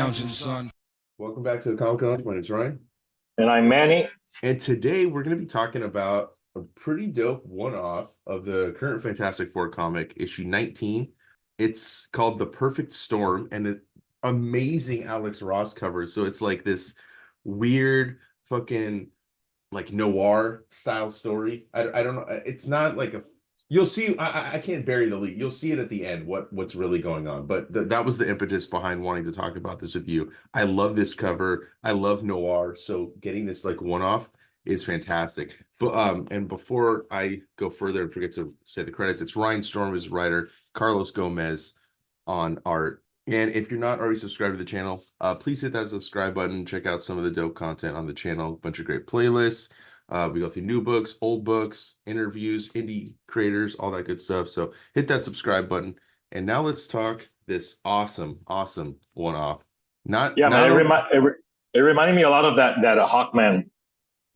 lounging, son. Welcome back to the Comic Lounge. My name's Ryan. And I'm Manny. And today we're going to be talking about a pretty dope one-off of the current Fantastic Four comic, issue 19. It's called The Perfect Storm, and an amazing Alex Ross cover. So it's like this weird fucking like noir style story. I don't know. It's not like a you'll see. I can't bury the lead. You'll see it at the end what's really going on. But that was the impetus behind wanting to talk about this with you. I love this cover. I love noir. So getting this like one off is fantastic. But and before I go further and forget to say the credits, it's Ryan Storm as writer, Carlos Gomez on art. And if you're not already subscribed to the channel, please hit that subscribe button. Check out some of the dope content on the channel. A bunch of great playlists. We go through new books, old books, interviews, indie creators, all that good stuff. So hit that subscribe button. And now let's talk this awesome one-off. Man, it reminded me a lot of that Hawkman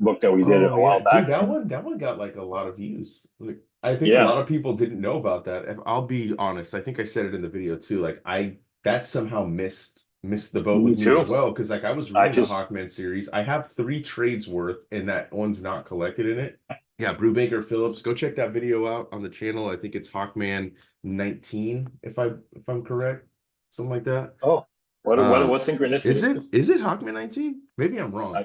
book that we did a while back. Dude, that one got like a lot of views. Like I think a lot of people didn't know about that. If I'll be honest, I think I said it in the video too. Like that somehow missed the boat with me as well, because like I was reading the Hawkman series. I have 3 trades worth, and that one's not collected in it. Yeah, Brubaker Phillips, go check that video out on the channel. I think it's Hawkman 19, if I'm correct, something like that. Oh, what synchronicity is it Hawkman 19? Maybe I'm wrong.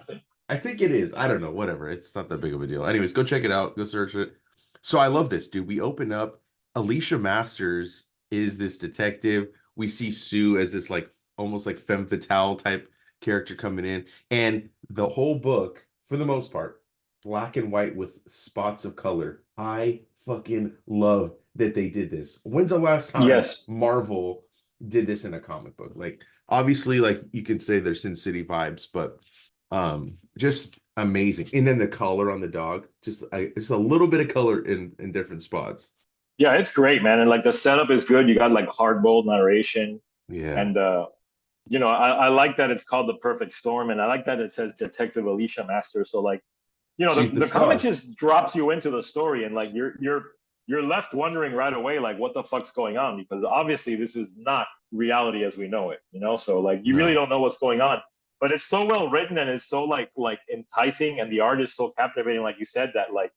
I think it is. I don't know. Whatever. It's not that big of a deal. Anyways, go check it out. Go search it. So I love this, dude. We open up. Alicia Masters is this detective. We see Sue as this like almost like femme fatale type character coming in, and the whole book, for the most part, black and white with spots of color. I fucking love that they did this. When's the last time Marvel did this in a comic book? Like, obviously, like you could say there's Sin City vibes, but just amazing. And then the color on the dog, just a little bit of color in different spots. Yeah, it's great, man. And like the setup is good. You got like hard-boiled narration. Yeah. And I like that it's called The Perfect Storm, and I like that it says Detective Alicia Masters. So like, the comic just drops you into the story, and like you're left wondering right away, like what the fuck's going on, because obviously this is not reality as we know it, So like you really don't know what's going on. But it's so well written, and it's so like enticing, and the art is so captivating, like you said, that like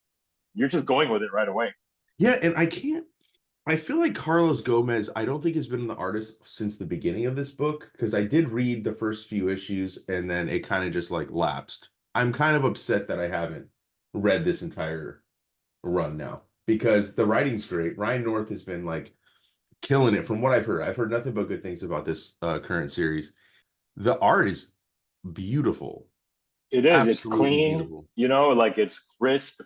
you're just going with it right away. Yeah, and I feel like Carlos Gomez, I don't think has been the artist since the beginning of this book, because I did read the first few issues and then it kind of just like lapsed. I'm kind of upset that I haven't read this entire run now, because the writing's great. Ryan North has been like killing it from what I've heard. I've heard nothing but good things about this current series. The art is beautiful. It is. Absolutely, it's clean, beautiful. Like it's crisp.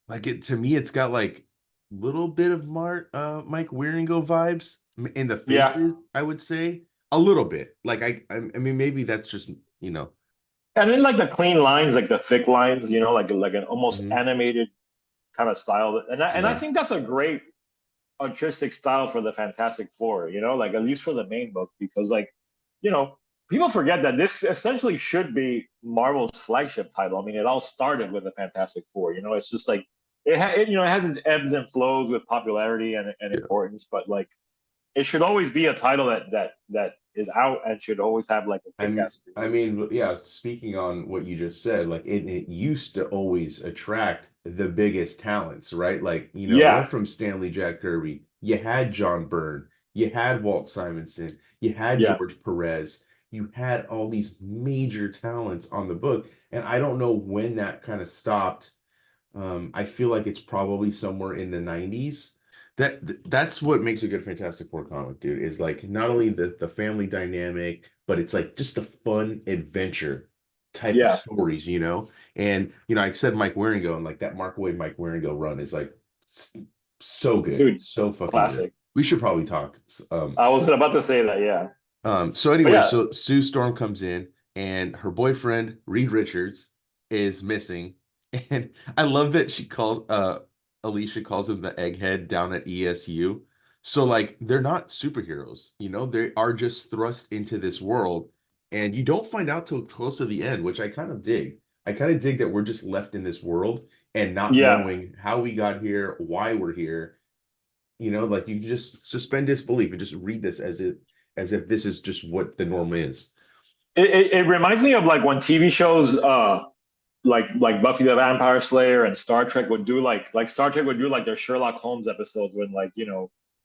Like to me, it's got like little bit of Mike Wieringo vibes in the faces, I would say. A little bit. Like I mean, maybe that's just, And then like the clean lines, like the thick lines, like an almost animated kind of style. And I think that's a great artistic style for the Fantastic Four, like at least for the main book, because like, people forget that this essentially should be Marvel's flagship title. I mean, it all started with the Fantastic Four, It's just like it has its ebbs and flows with popularity and importance, but like it should always be a title that is out and should always have like a kick-ass. I mean, yeah, speaking on what you just said, like it used to always attract the biggest talents, right? Like, went from Stanley Jack Kirby, you had John Byrne, you had Walt Simonson, you had George Perez, you had all these major talents on the book, and I don't know when that kind of stopped. I feel like it's probably somewhere in the 90s. That's what makes a good Fantastic Four comic, dude, is like not only the family dynamic, but it's like just a fun adventure type of stories, And I said Mike Wieringo, and like that Mark Waid Mike Wieringo run is like so good, dude, so fucking classic. Good. We should probably talk. I was about to say that, yeah. So anyway, so Sue Storm comes in, and her boyfriend Reed Richards is missing. And I love that Alicia calls him the egghead down at ESU. So like they're not superheroes, they are just thrust into this world, and you don't find out till close to the end, which I kind of dig. I kind of dig that we're just left in this world and not knowing how we got here, why we're here. Like you just suspend disbelief and just read this as if this is just what the norm is. it reminds me of like when TV shows like Buffy the Vampire Slayer and Star Trek would do like Star Trek would do like their Sherlock Holmes episodes when like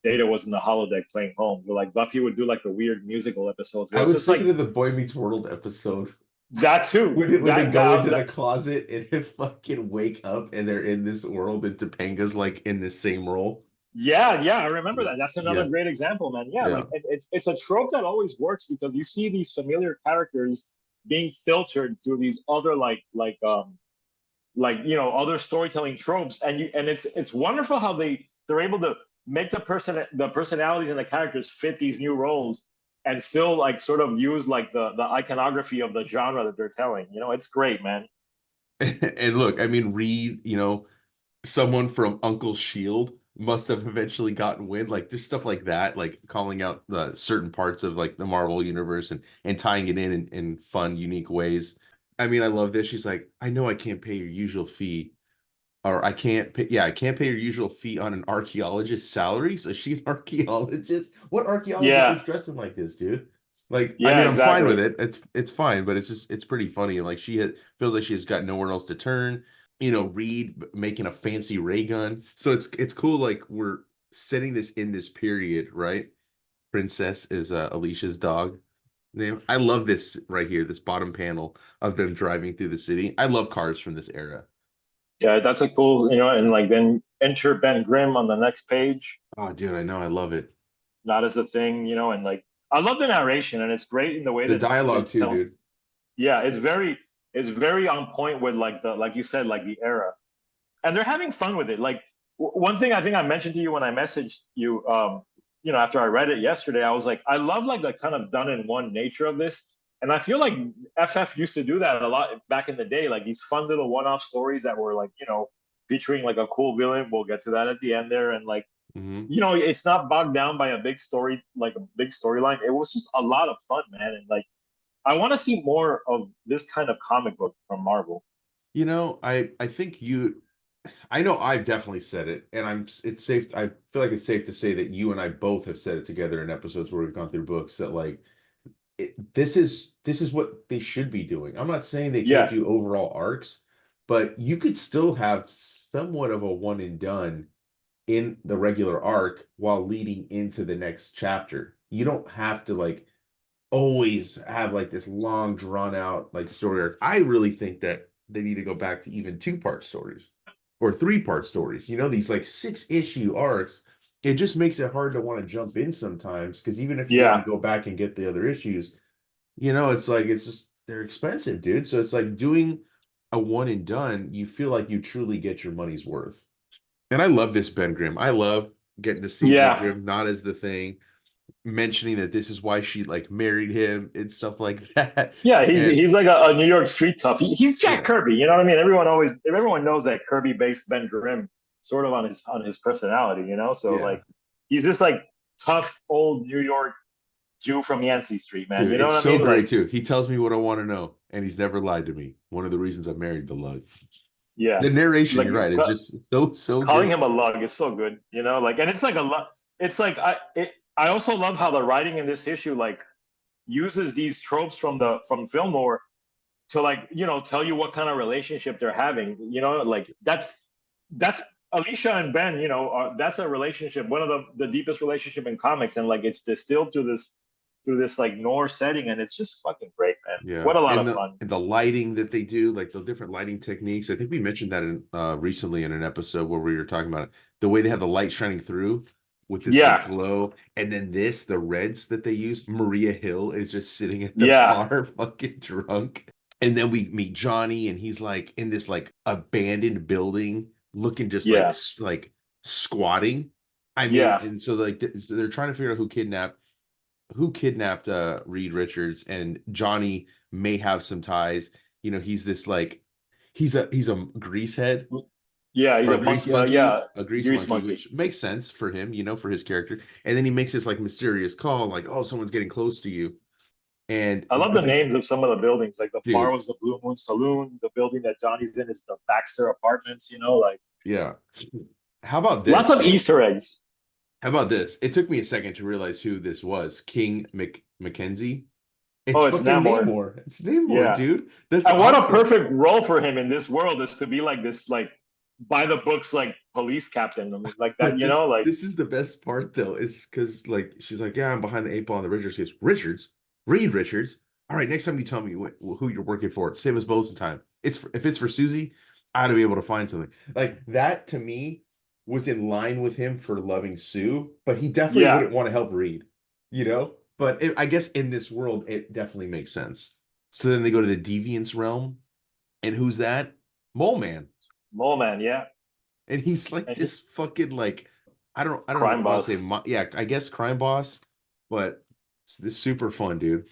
Data was in the holodeck playing Holmes, or like Buffy would do like the weird musical episodes where I it's was just like thinking of the Boy Meets World episode that too. when they go into the That closet and they fucking wake up and they're in this world and Topanga's like in this same role. yeah, I remember Yeah, that. That's another yeah, great example, man. Yeah, yeah. like it's a trope that always works because you see these familiar characters being filtered through these other other storytelling tropes, and it's wonderful how they're able to make the personalities and the characters fit these new roles and still like sort of use like the iconography of the genre that they're telling. It's great, man. And look, I mean, Reed, someone from Uncle Shield must have eventually gotten wind, like just stuff like that, like calling out the certain parts of like the Marvel universe and tying it in fun, unique ways. I mean, I love this. She's like, I know I can't pay your usual fee, or I can't pay, yeah, I can't pay your usual fee on an archaeologist's salary. So is she an archaeologist? What archaeologist Yeah, is dressing like this, dude? Like, I yeah, mean, I'm fine with exactly. it. It's fine, but it's pretty funny. Like feels like she has got nowhere else to turn. Reed making a fancy ray gun. So it's cool. Like we're setting this in this period, right? Princess is Alicia's dog name. I love this right here, this bottom panel of them driving through the city. I love cars from this era. Yeah, that's a cool, and like then enter Ben Grimm on the next page. Oh, dude, I know, I love it. Not as a thing, and like I love the narration, and it's great in the way The that dialogue it's too, telling. dude. Yeah, it's very on point with like you said, like the era, and they're having fun with it. Like one thing I think I mentioned to you when I messaged you, after I read it yesterday, I was like, I love like the kind of done in one nature of this, and I feel like FF used to do that a lot back in the day, like these fun little one-off stories that were like featuring like a cool villain. We'll get to that at the end there, and like Hmm. it's not bogged down by a big story, like a big storyline. It was just a lot of fun, man, and like I want to see more of this kind of comic book from Marvel. I think I know I've definitely said it, and it's safe. I feel like it's safe to say that you and I both have said it together in episodes where we've gone through books that like this is what they should be doing. I'm not saying they can't Yeah, do overall arcs, but you could still have somewhat of a one and done in the regular arc while leading into the next chapter. You don't have to like always have like this long drawn out like story arc. I really think that they need to go back to even two-part stories or three-part stories. These like 6-issue arcs. It just makes it hard to want to jump in sometimes because even if you want yeah, to go back and get the other issues, it's like it's just they're expensive, dude. So it's like doing a one and done, you feel like you truly get your money's worth. And I love this Ben Grimm. I love getting to see Ben yeah, Grimm not as the thing, mentioning that this is why she like married him and stuff like that. yeah. He's And he's like a New York street tough. He's Jack yeah, Kirby. You know what I mean? Everyone knows that Kirby based Ben Grimm sort of on his personality. So yeah. like he's this like tough old New York Jew from Yancey Street, man. Dude, You know it's what I so mean? great Like too. He tells me what I want to know, and he's never lied to me. One of the reasons I married the lug. yeah, The narration, like you're right, is just so calling good. him a lug is so good. Like and it's like a lot. It's like I also love how the writing in this issue like uses these tropes from film lore to like tell you what kind of relationship they're having. Like that's Alicia and Ben. That's a relationship, one of the deepest relationship in comics, and like it's distilled through this like Noir setting, and it's just fucking great, man. Yeah, What a lot and of the fun. and the lighting that they do, like the different lighting techniques. I think we mentioned that in recently in an episode where we were talking about it. The way they have the light shining through with this like Yeah, glow, and then the reds that they use. Maria Hill is just sitting at the yeah, bar, fucking drunk. And then we meet Johnny, and he's like in this like abandoned building, looking just like yeah, like squatting. I mean, yeah. and so like so they're trying to figure out who kidnapped Reed Richards, and Johnny may have some ties. He's this like he's a grease head Yeah, he's or a monkey. Yeah, a grease grease monkey, monkey. which makes sense for him, for his character. And then he makes this like mysterious call, like, oh, someone's getting close to you. And I love the names of some of the buildings. Like the bar dude, was the Blue Moon Saloon. The building that Johnny's in is the Baxter Apartments. Like yeah. How about lots this, of dude? Easter eggs. How about this? It took me a second to realize who this was. King Mackenzie. It's Oh, it's fucking Namor. Namor. It's Namor, Yeah. dude. That's And what a awesome. perfect role for him in this world is to be like this, like by the books, like police captain. I mean, like that, But you this know, like this is the best part though, is because like she's like, yeah, I'm behind the 8 ball on the Richards case. Richards, Reed Richards. All right, next time you tell me who you're working for, save us both some time. If it's for Susie, I ought to be able to find something like that. To me, was in line with him for loving Sue, but he definitely yeah, wouldn't want to help Reed, you know. But I guess in this world, it definitely makes sense. So then they go to the deviance realm, and who's that? Mole Man. Mole Man, yeah, And he's like and this fucking like I don't crime want to say boss. yeah, I guess crime boss, but it's super fun, dude.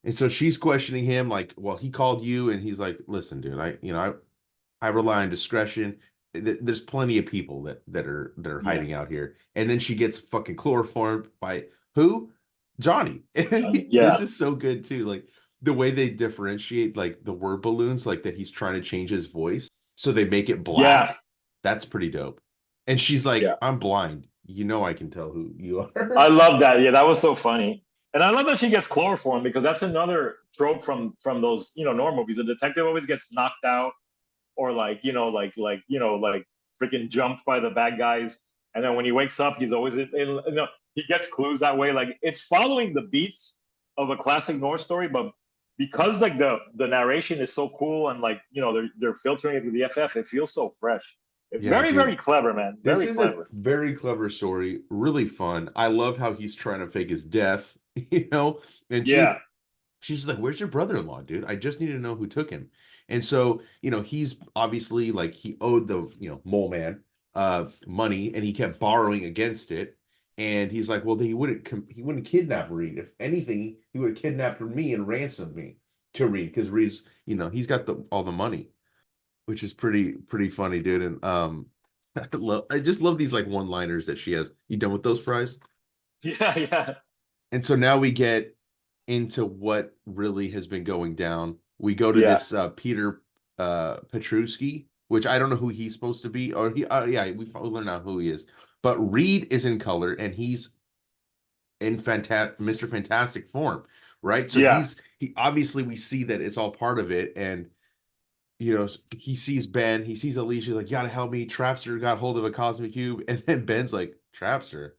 And so she's questioning him like, well, he called you, and he's like, listen, dude, I rely on discretion. There's plenty of people that are Yes, hiding out here. And then she gets fucking chloroformed by who? Johnny. Johnny. This Yeah, is so good too. Like the way they differentiate like the word balloons, like that he's trying to change his voice. So they make it yeah, black. That's pretty dope. And she's like, yeah. I'm blind. You know I can tell who you I are. love that. Yeah, that was so funny. And I love that she gets chloroform because that's another trope from those noir movies. The detective always gets knocked out or like like freaking jumped by the bad guys, and then when he wakes up, he's always he gets clues that way. Like it's following the beats of a classic noir story, but because like the narration is so cool and like they're filtering it with the FF, it feels so fresh. Yeah, Very dude. very clever, man. This Very is a clever. very clever story, really fun. I love how he's trying to fake his death, you know? And Yeah, she's like, "Where's your brother-in-law, dude? I just need to know who took him." And so, he's obviously like he owed the, mole man money, and he kept borrowing against it. And he's like, "Well, he wouldn't kidnap Reed. If anything, he would have kidnapped me and ransomed me to Reed because Reed's, he's got all the money." Which is pretty funny, dude. And I just love these like one-liners that she has. You done with those fries? yeah, yeah, And so now we get into what really has been going down. We go to yeah, this Peter Petruski, which I don't know who he's supposed to be, or yeah, we learn out who he is. But Reed is in color, and he's in Mr. Fantastic form, right? So yeah. he obviously we see that it's all part of it, and he sees Ben, he sees Alicia, like, you gotta help me. Trapster got hold of a cosmic cube, and then Ben's like, Trapster,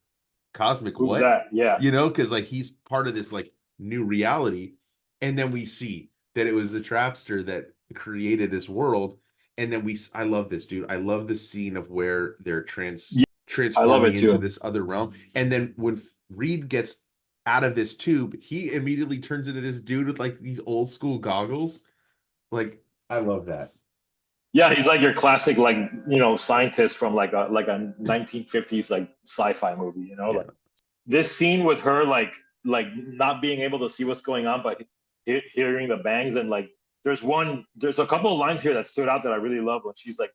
cosmic Who's what? that? Yeah, Because like he's part of this like new reality, and then we see that it was the Trapster that created this world, and then I love this, dude. I love the scene of where they're yeah. I love transforming it into too. this other realm, and then when Reed gets out of this tube, he immediately turns into this dude with like these old school goggles. Like, I love that. Yeah, he's like your classic like scientist from like a 1950s like sci-fi movie. Yeah. Like this scene with her like not being able to see what's going on, but hearing the bangs and like there's a couple of lines here that stood out that I really love when she's like,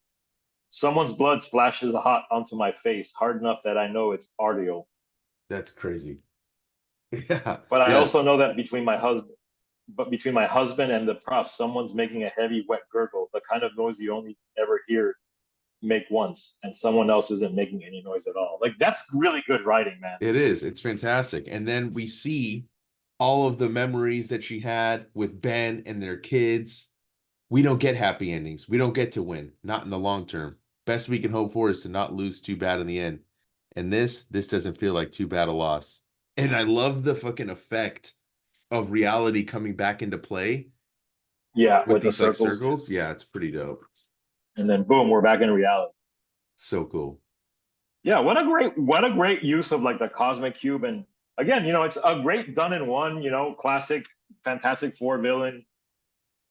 "Someone's blood splashes hot onto my face, hard enough that I know it's audio, That's crazy. Yeah. but I Yeah. also know that between my husband and the prof, someone's making a heavy wet gurgle, the kind of noise you only ever hear make once, and someone else isn't making any noise at all." Like that's really good writing, man. It is. It's fantastic. And then we see all of the memories that she had with Ben and their kids. We don't get happy endings. We don't get to win, not in the long term. Best we can hope for is to not lose too bad in the end. And this doesn't feel like too bad a loss. And I love the fucking effect of reality coming back into play Yeah, with with the these like circles, circles. Yeah, it's pretty dope. and then boom, we're back in reality. So cool. Yeah, what a great use of like the cosmic cube, and again, it's a great done in one, classic Fantastic Four villain,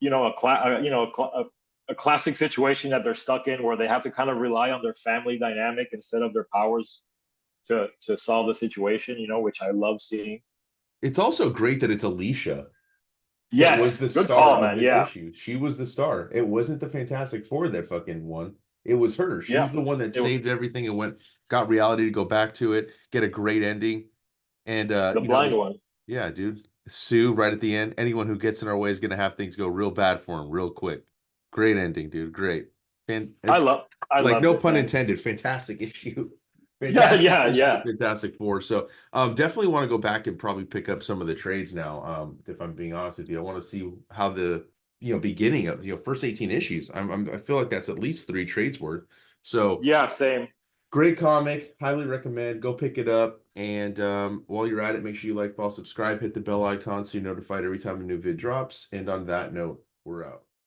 a classic situation that they're stuck in where they have to kind of rely on their family dynamic instead of their powers to solve the situation, which I love seeing. It's also great that it's Alicia that was Yes, the good star call, of man. this Yeah, issue. She was the star. It wasn't the Fantastic Four that fucking won. It was her. yeah, She's the one that it, saved everything and got reality to go back to it, get a great ending. And the blind this, one. yeah, dude. Sue right at the end. Anyone who gets in our way is gonna have things go real bad for him real quick. Great ending, dude. Great. And I it's love I like loved no it, pun man. intended. Fantastic issue. Yeah, Fantastic yeah, issue yeah. of Fantastic Four. So definitely want to go back and probably pick up some of the trades now. If I'm being honest with you, I want to see how the beginning of first 18 issues. I feel like that's at least 3 trades worth. So Yeah, same. great comic, highly recommend. Go pick it up. And while you're at it, make sure you like, follow, subscribe, hit the bell icon so you're notified every time a new vid drops. And on that note, we're out.